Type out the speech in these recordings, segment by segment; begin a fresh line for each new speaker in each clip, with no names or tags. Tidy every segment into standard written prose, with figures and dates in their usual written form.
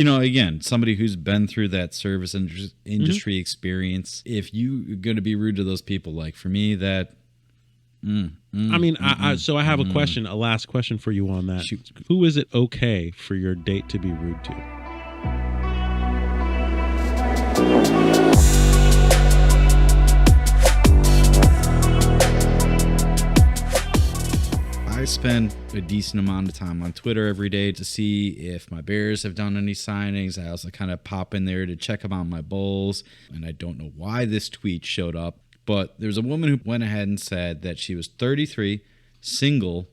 Again, somebody who's been through that service industry experience, if you're going to be rude to those people, like for me, that.
So I have a question, a last question for you on that.
Shoot.
Who is it okay for your date to be rude to?
I spend a decent amount of time on Twitter every day to see if my Bears have done any signings. I also kind of pop in there to check about my Bulls. And I don't know why this tweet showed up, but there's a woman who went ahead and said that she was 33, single,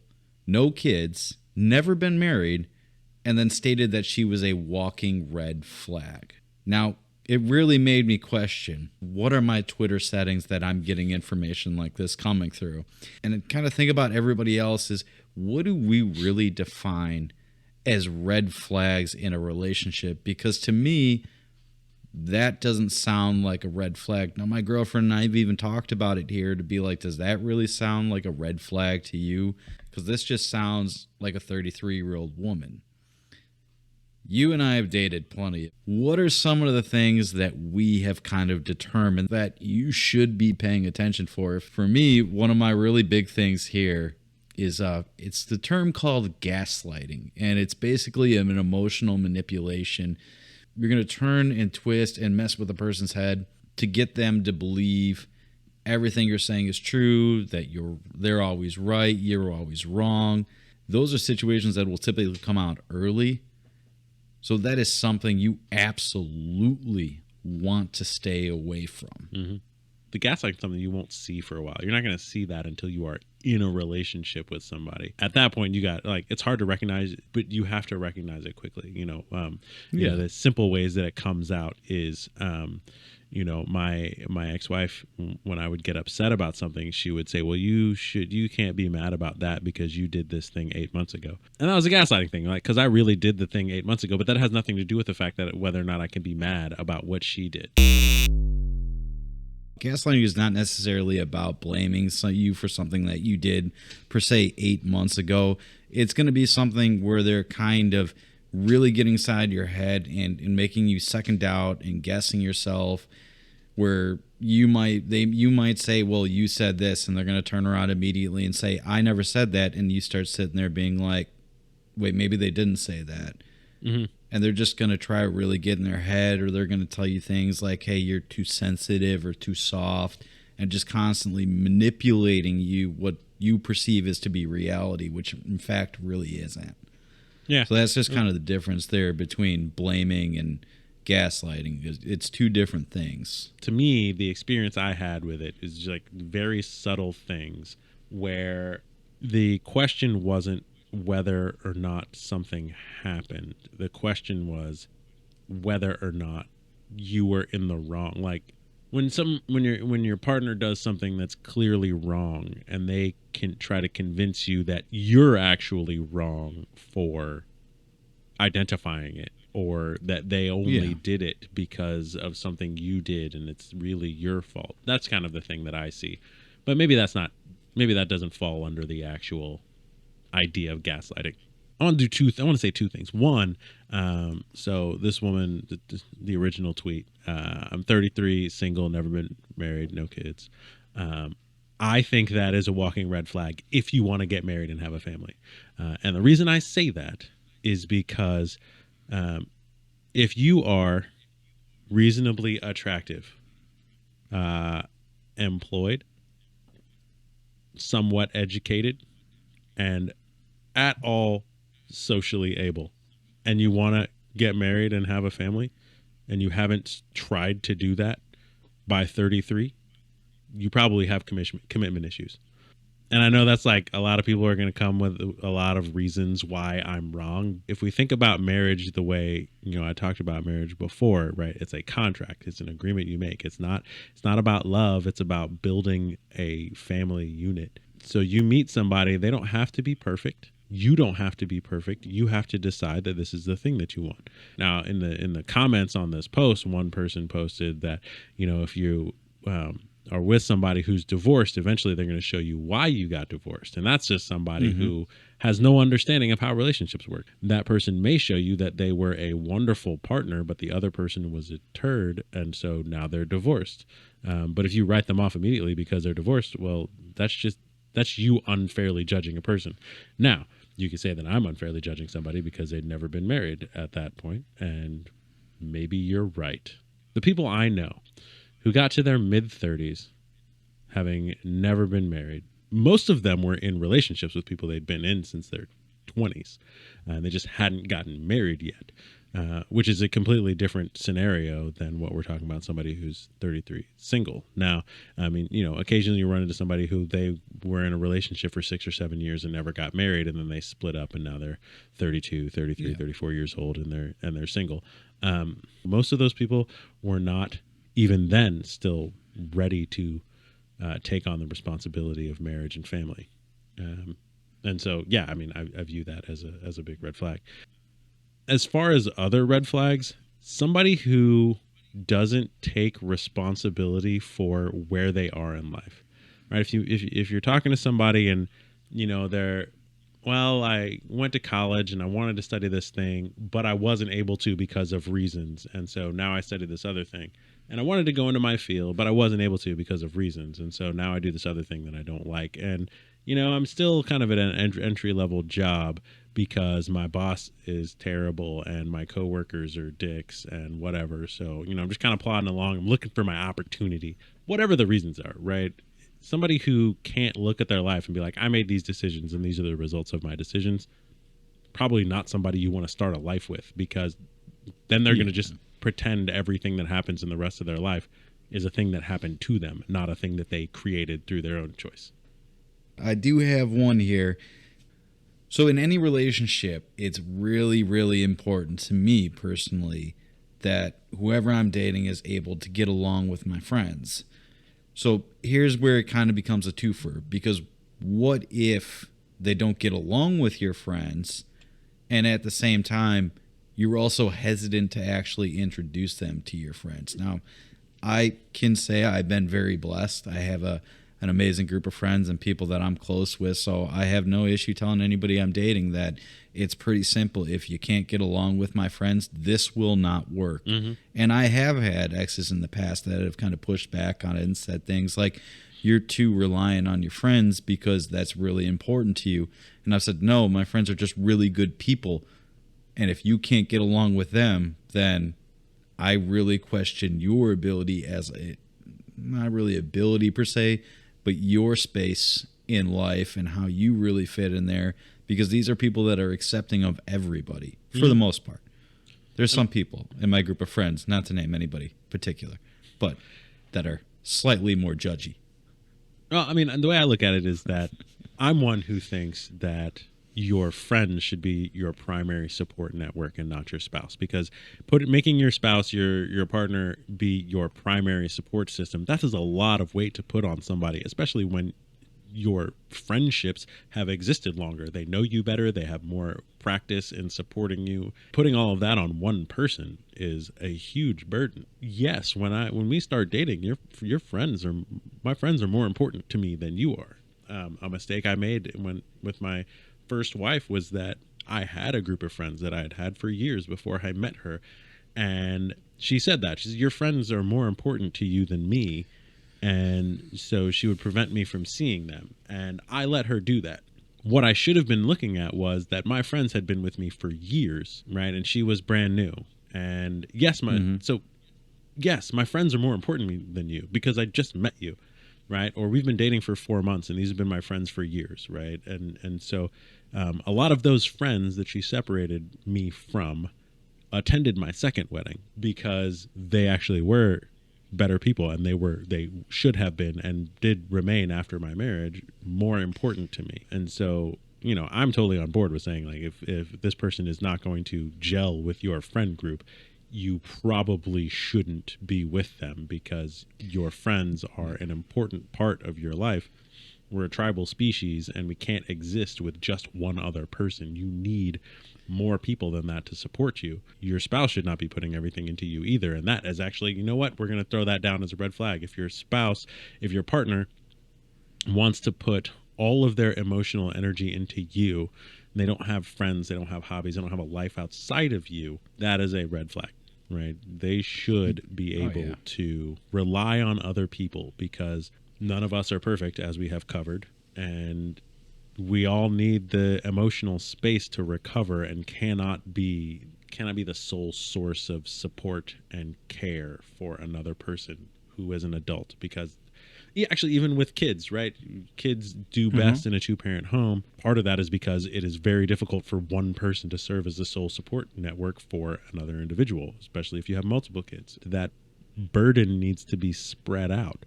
no kids, never been married, and then stated that she was a walking red flag. Now, it really made me question, what are my Twitter settings that I'm getting information like this coming through? And kind of think about everybody else is, what do we really define as red flags in a relationship? Because to me, that doesn't sound like a red flag. Now, my girlfriend and I have even talked about it here to be like, does that really sound like a red flag to you? Because this just sounds like a 33-year-old woman. You and I have dated plenty. What are some of the things that we have kind of determined that you should be paying attention for? For me, one of my really big things here is it's the term called gaslighting, and it's basically an emotional manipulation. You're going to turn and twist and mess with a person's head to get them to believe everything you're saying is true, that they're always right, you're always wrong. Those are situations that will typically come out early. So that is something you absolutely want to stay away from.
Mm-hmm. The gaslighting is something you won't see for a while. You're not going to see that until you are in a relationship with somebody. At that point, you got it's hard to recognize, but you have to recognize it quickly. The simple ways that it comes out is, my ex-wife, when I would get upset about something, she would say, well, you can't be mad about that because you did this thing 8 months ago. And that was a gaslighting thing, because I really did the thing 8 months ago, but that has nothing to do with the fact that whether or not I can be mad about what she did.
Gaslighting is not necessarily about blaming you for something that you did, per se, 8 months ago. It's going to be something where they're kind of really getting inside your head and making you second doubt and guessing yourself, where you might say, well, you said this, and they're going to turn around immediately and say, I never said that, and you start sitting there being like, wait, maybe they didn't say that. Mm-hmm. And they're just going to try to really get in their head, or they're going to tell you things like, hey, you're too sensitive or too soft, and just constantly manipulating you what you perceive as to be reality, which in fact really isn't. Yeah. So that's just kind of the difference there between blaming and gaslighting. It's two different things.
To me, the experience I had with it is like very subtle things where the question wasn't whether or not something happened. The question was whether or not you were in the wrong. Like when your partner does something that's clearly wrong and they can try to convince you that you're actually wrong for identifying it, or that they only did it because of something you did and it's really your fault. That's kind of the thing that I see. But maybe that doesn't fall under the actual idea of gaslighting. I want to say two things. One, so this woman, the original tweet, I'm 33, single, never been married, no kids. I think that is a walking red flag if you want to get married and have a family. And the reason I say that is because if you are reasonably attractive, employed, somewhat educated, and at all socially able, and you want to get married and have a family, and you haven't tried to do that by 33, you probably have commitment issues. And I know that's like a lot of people are going to come with a lot of reasons why I'm wrong. If we think about marriage the way, I talked about marriage before, right? It's a contract. It's an agreement you make. It's not about love. It's about building a family unit. So you meet somebody, they don't have to be perfect. You don't have to be perfect. You have to decide that this is the thing that you want. Now, in the comments on this post, one person posted that, if you are with somebody who's divorced, eventually they're going to show you why you got divorced. And that's just somebody who has no understanding of how relationships work. That person may show you that they were a wonderful partner, but the other person was a turd, and so now they're divorced. But if you write them off immediately because they're divorced, well, that's you unfairly judging a person. Now, you could say that I'm unfairly judging somebody because they'd never been married at that point, and maybe you're right. The people I know who got to their mid-30s having never been married, most of them were in relationships with people they'd been in since their 20s, and they just hadn't gotten married yet, which is a completely different scenario than what we're talking about, somebody who's 33 single. Now, I mean, occasionally you run into somebody who they were in a relationship for 6 or 7 years and never got married, and then they split up and now they're 32, 33, 34 years old and they're single. Most of those people were not even then still ready to take on the responsibility of marriage and family. And so, yeah, I mean, I view that as a big red flag. As far as other red flags, somebody who doesn't take responsibility for where they are in life, right? If you're talking to somebody and, they're, well, I went to college and I wanted to study this thing, but I wasn't able to because of reasons. And so now I study this other thing. And I wanted to go into my field, but I wasn't able to because of reasons. And so now I do this other thing that I don't like. And, I'm still kind of at an entry-level job because my boss is terrible and my coworkers are dicks and whatever. So, I'm just kind of plodding along. I'm looking for my opportunity, whatever the reasons are, right? Somebody who can't look at their life and be like, I made these decisions and these are the results of my decisions, probably not somebody you want to start a life with, because then they're going to just pretend everything that happens in the rest of their life is a thing that happened to them, not a thing that they created through their own choice.
I do have one here. So in any relationship, it's really, really important to me personally that whoever I'm dating is able to get along with my friends. So here's where it kind of becomes a twofer, because what if they don't get along with your friends and at the same time you're also hesitant to actually introduce them to your friends? Now, I can say I've been very blessed. I have an amazing group of friends and people that I'm close with, so I have no issue telling anybody I'm dating that it's pretty simple. If you can't get along with my friends, this will not work. Mm-hmm. And I have had exes in the past that have kind of pushed back on it and said things like, you're too reliant on your friends because that's really important to you. And I've said, no, my friends are just really good people. And if you can't get along with them, then I really question your ability not really ability per se, but your space in life and how you really fit in there, because these are people that are accepting of everybody for the most part. There's some people in my group of friends, not to name anybody particular, but that are slightly more judgy.
Well, I mean, the way I look at it is that I'm one who thinks that your friends should be your primary support network and not your spouse, because making your spouse, your partner, be your primary support system, that is a lot of weight to put on somebody, especially when your friendships have existed longer. They know you better. They have more practice in supporting you. Putting all of that on one person is a huge burden. Yes, when we start dating, my friends are more important to me than you are. A mistake I made with my first wife was that I had a group of friends that I had had for years before I met her, and she said that. She said, your friends are more important to you than me, and so she would prevent me from seeing them, and I let her do that. What I should have been looking at was that my friends had been with me for years, right, and she was brand new. And yes, my friends are more important to me than you because I just met you, right? Or we've been dating for 4 months and these have been my friends for years, right? And so a lot of those friends that she separated me from attended my second wedding because they actually were better people, and they should have been and did remain after my marriage more important to me. And so, I'm totally on board with saying, like, if this person is not going to gel with your friend group, you probably shouldn't be with them, because your friends are an important part of your life. We're a tribal species and we can't exist with just one other person. You need more people than that to support you. Your spouse should not be putting everything into you either. And that is actually, you know what? We're going to throw that down as a red flag. If your partner wants to put all of their emotional energy into you, and they don't have friends, they don't have hobbies, they don't have a life outside of you, that is a red flag, right? They should be able to rely on other people, because none of us are perfect, as we have covered, and we all need the emotional space to recover, and cannot be the sole source of support and care for another person who is an adult. Because actually, even with kids, right? Kids do best in a two-parent home. Part of that is because it is very difficult for one person to serve as the sole support network for another individual, especially if you have multiple kids. That burden needs to be spread out.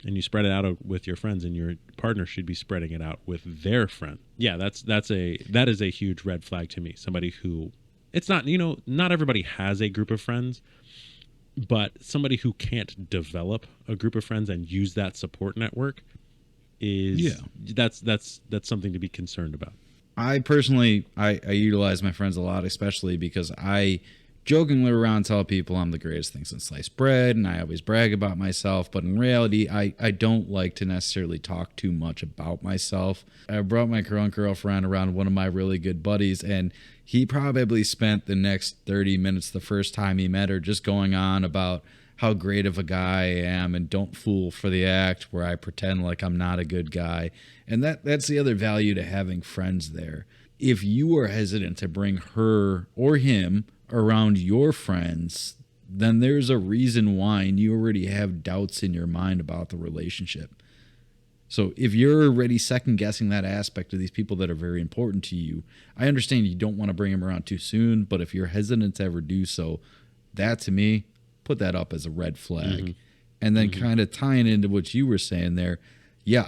And you spread it out with your friends, and your partner should be spreading it out with their friend. Yeah, that is a huge red flag to me. Somebody who, it's not, not everybody has a group of friends, but somebody who can't develop a group of friends and use that support network is that's something to be concerned about.
I personally, I utilize my friends a lot, especially because I jokingly around tell people I'm the greatest thing since sliced bread, and I always brag about myself, but in reality, I don't like to necessarily talk too much about myself. I brought my current girlfriend around one of my really good buddies, and he probably spent the next 30 minutes the first time he met her just going on about how great of a guy I am, and don't fool for the act where I pretend like I'm not a good guy. And that's the other value to having friends there. If you are hesitant to bring her or him around your friends, then there's a reason why, and you already have doubts in your mind about the relationship. So if you're already second guessing that aspect of these people that are very important to you, I understand you don't want to bring them around too soon, but if you're hesitant to ever do so, that to me, put that up as a red flag. And then kind of tying into what you were saying there,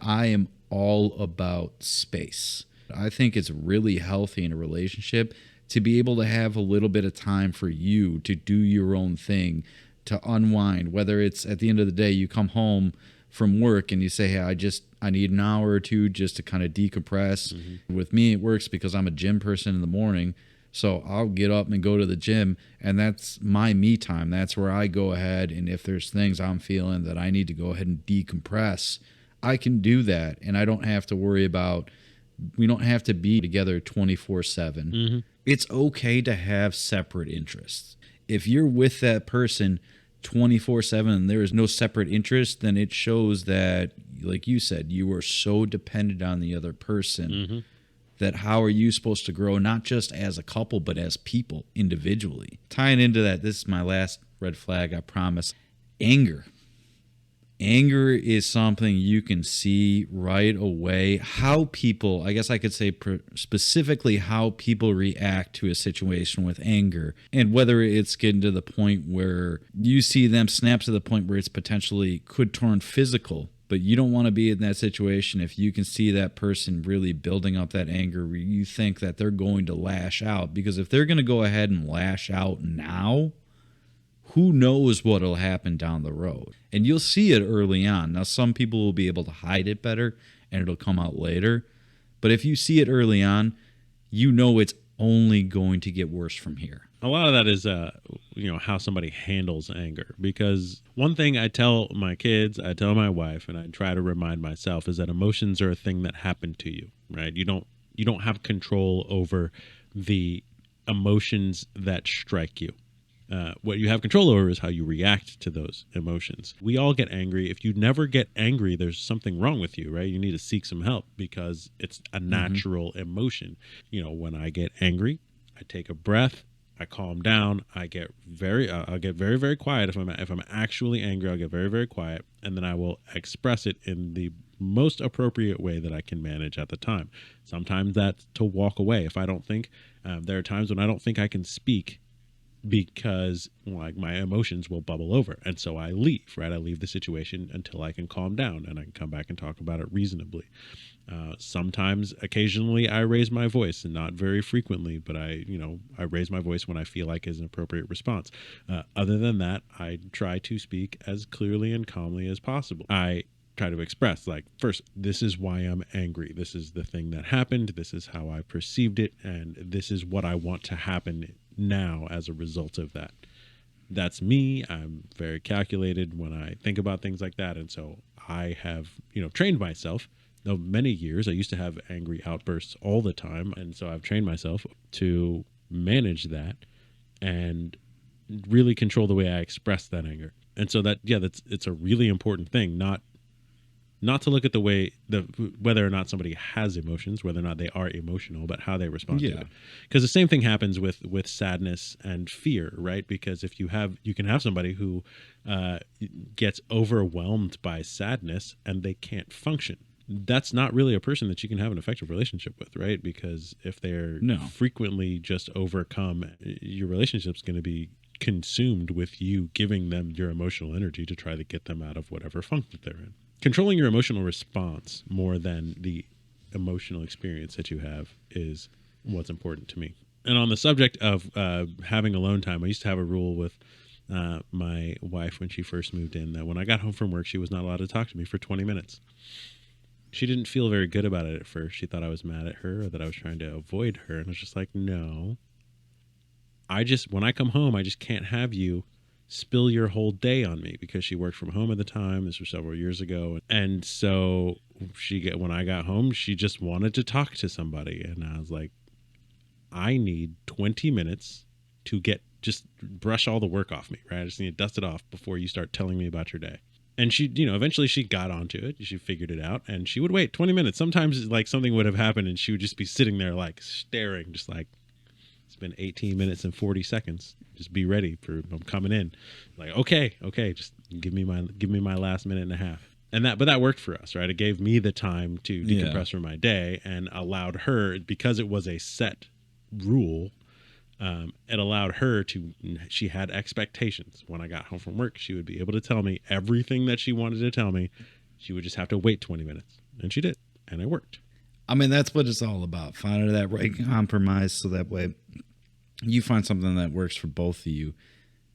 I am all about space. I think it's really healthy in a relationship to be able to have a little bit of time for you to do your own thing, to unwind, whether it's at the end of the day, you come home from work and you say, hey, I need an hour or two just to kind of decompress. With me, it works because I'm a gym person in the morning. So I'll get up and go to the gym, and that's my me time. That's where I go ahead, and if there's things I'm feeling that I need to go ahead and decompress, I can do that. And I don't have to worry about, we don't have to be together 24/7. It's okay to have separate interests. If you're with that person 24/7 and there is no separate interest, then it shows that, like you said, you are so dependent on the other person that how are you supposed to grow, not just as a couple, but as people individually? Tying into that, this is my last red flag, I promise. Anger. Anger is something you can see right away. How people, I guess I could say specifically how people react to a situation with anger, and whether it's getting to the point where you see them snap to the point where it's potentially could turn physical. But you don't want to be in that situation if you can see that person really building up that anger where you think that they're going to lash out. Because if they're going to go ahead and lash out now, who knows what will happen down the road? And you'll see it early on. Now, some people will be able to hide it better and it'll come out later. But if you see it early on, you know it's only going to get worse from here.
A lot of that is, how somebody handles anger. Because one thing I tell my kids, I tell my wife, and I try to remind myself is that emotions are a thing that happen to you, right? You don't have control over the emotions that strike you. What you have control over is how you react to those emotions. We all get angry. If you never get angry, there's something wrong with you, right? You need to seek some help because it's a natural emotion. When I get angry, I take a breath, I calm down, I'll get very, very quiet. If I'm actually angry, I'll get very, very quiet, and then I will express it in the most appropriate way that I can manage at the time. Sometimes that's to walk away. If I don't think, there are times when I don't think I can speak because my emotions will bubble over. And so I leave, right? I leave the situation until I can calm down and I can come back and talk about it reasonably. Sometimes, occasionally, I raise my voice, and not very frequently, but I raise my voice when I feel like is an appropriate response. Other than that, I try to speak as clearly and calmly as possible. I try to express, first, this is why I'm angry. This is the thing that happened. This is how I perceived it. And this is what I want to happen now as a result of that. That's me. I'm very calculated when I think about things like that. And so I have, trained myself of many years. I used to have angry outbursts all the time. And so I've trained myself to manage that and really control the way I express that anger. And so it's a really important thing, not to look at the way whether or not somebody has emotions, whether or not they are emotional, but how they respond to it. Because the same thing happens with sadness and fear, right? Because if you can have somebody who gets overwhelmed by sadness and they can't function. That's not really a person that you can have an effective relationship with, right? Because if they're frequently just overcome, your relationship's going to be consumed with you giving them your emotional energy to try to get them out of whatever funk that they're in. Controlling your emotional response more than the emotional experience that you have is what's important to me. And on the subject of having alone time, I used to have a rule with my wife when she first moved in that when I got home from work, she was not allowed to talk to me for 20 minutes. She didn't feel very good about it at first. She thought I was mad at her or that I was trying to avoid her. And I was just like, no. When I come home, I just can't have you spill your whole day on me, because she worked from home at the time. This was several years ago. And so when I got home, she just wanted to talk to somebody. And I was like, I need 20 minutes to just brush all the work off me, right? I just need to dust it off before you start telling me about your day. And she, eventually she got onto it. She figured it out, and she would wait 20 minutes. Sometimes like something would have happened and she would just be sitting there like staring, just like, it's been 18 minutes and 40 seconds. Just be ready I'm coming in. Like, okay. Just give me my last minute and a half. But that worked for us, right? It gave me the time to decompress from my day and allowed her, because it was a set rule, it allowed her she had expectations. When I got home from work, she would be able to tell me everything that she wanted to tell me. She would just have to wait 20 minutes. And she did. And it worked.
I mean, that's what it's all about. Finding that right compromise so that way you find something that works for both of you.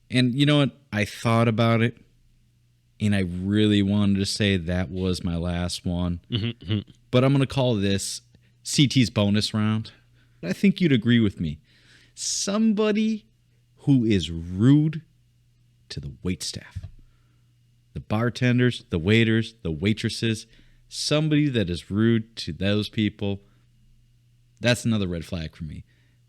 And you know what? I thought about it, and I really wanted to say that was my last one. Mm-hmm. But I'm going to call this CT's bonus round. I think you'd agree with me. Somebody who is rude to the waitstaff, the bartenders, the waiters, the waitresses, somebody that is rude to those people, that's another red flag for me.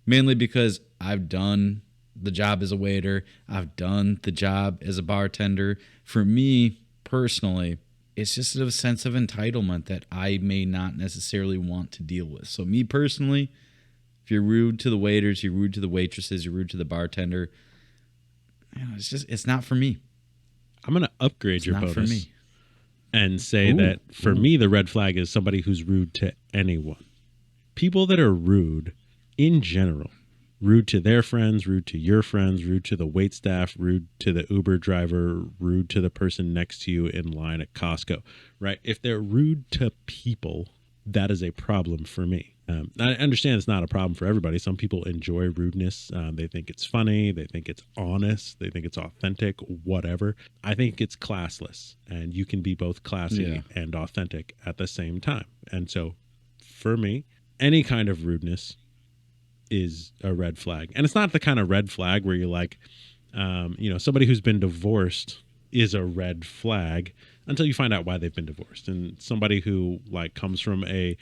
Mainly because I've done the job as a waiter. I've done the job as a bartender. For me, personally, it's just a sense of entitlement that I may not necessarily want to deal with. So me personally, if you're rude to the waiters, you're rude to the waitresses, you're rude to the bartender, it's not for me.
I'm going to upgrade your bonus for me and say that for me, the red flag is somebody who's rude to anyone. People that are rude in general, rude to their friends, rude to your friends, rude to the waitstaff, rude to the Uber driver, rude to the person next to you in line at Costco, right? If they're rude to people, that is a problem for me. I understand it's not a problem for everybody. Some people enjoy rudeness. They think it's funny. They think it's honest. They think it's authentic, whatever. I think it's classless, and you can be both classy and authentic at the same time. And so for me, any kind of rudeness is a red flag. And it's not the kind of red flag where you're like, somebody who's been divorced is a red flag until you find out why they've been divorced. And somebody who like comes from a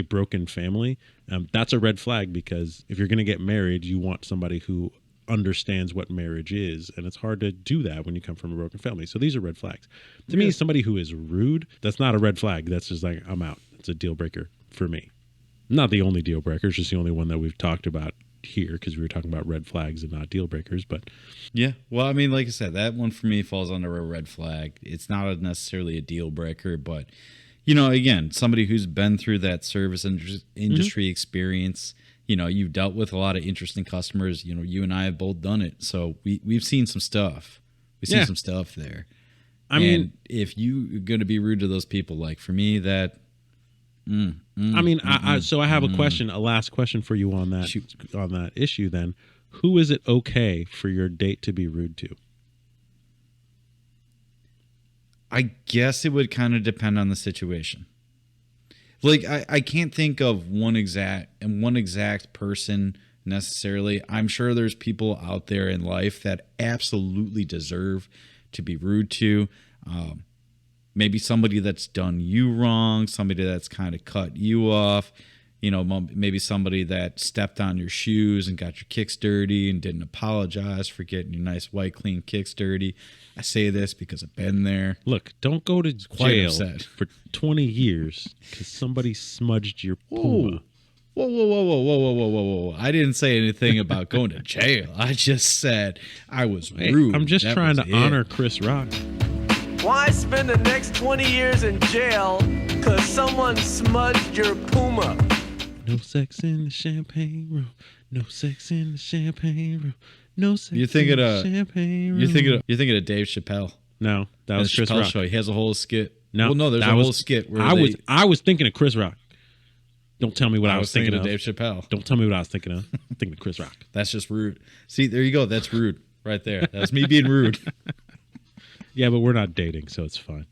broken family, that's a red flag, because if you're going to get married, you want somebody who understands what marriage is. And it's hard to do that when you come from a broken family. So these are red flags. To me, somebody who is rude, that's not a red flag. That's just like, I'm out. It's a deal breaker for me. Not the only deal breaker. It's just the only one that we've talked about here, because we were talking about red flags and not deal breakers. But
yeah, well, I mean, like I said, that one for me falls under a red flag. It's not necessarily a deal breaker, but again, somebody who's been through that service industry experience, you've dealt with a lot of interesting customers. You and I have both done it, so we've seen some stuff. We've seen some stuff there. I mean, if you're going to be rude to those people, like for me, that. So I have a last question for you on that. Shoot. On that issue. Then, who is it okay for your date to be rude to? I guess it would kind of depend on the situation. Like I can't think of one exact person necessarily. I'm sure there's people out there in life that absolutely deserve to be rude to. maybe somebody that's done you wrong, somebody that's kind of cut you off, you know, maybe somebody that stepped on your shoes and got your kicks dirty and didn't apologize for getting your nice white clean kicks dirty. I say this because I've been there.
Look, don't go to
Quite
jail
upset.
for 20 years because somebody smudged your Puma.
Whoa. I didn't say anything about going to jail. I just said I was rude.
I'm just
That
trying
was
to
it.
honor Chris Rock.
Why spend the next 20 years in jail because someone smudged your Puma?
No sex in the champagne room. No sex in the champagne room. No sex
You're thinking
in the
of
champagne room.
you're thinking of Dave Chappelle.
No, that was
The
Chris
Chappelle
Rock.
Show. He has a whole skit.
No,
well, no, there's
that
a
was-
whole skit where
I was thinking of Chris Rock. Don't tell me what I was thinking
of
of.
Dave Chappelle.
Don't tell me what I was thinking of. I'm thinking of Chris Rock.
That's just rude. See, there you go. That's rude right there. That was me being rude.
Yeah, but we're not dating, so it's fine.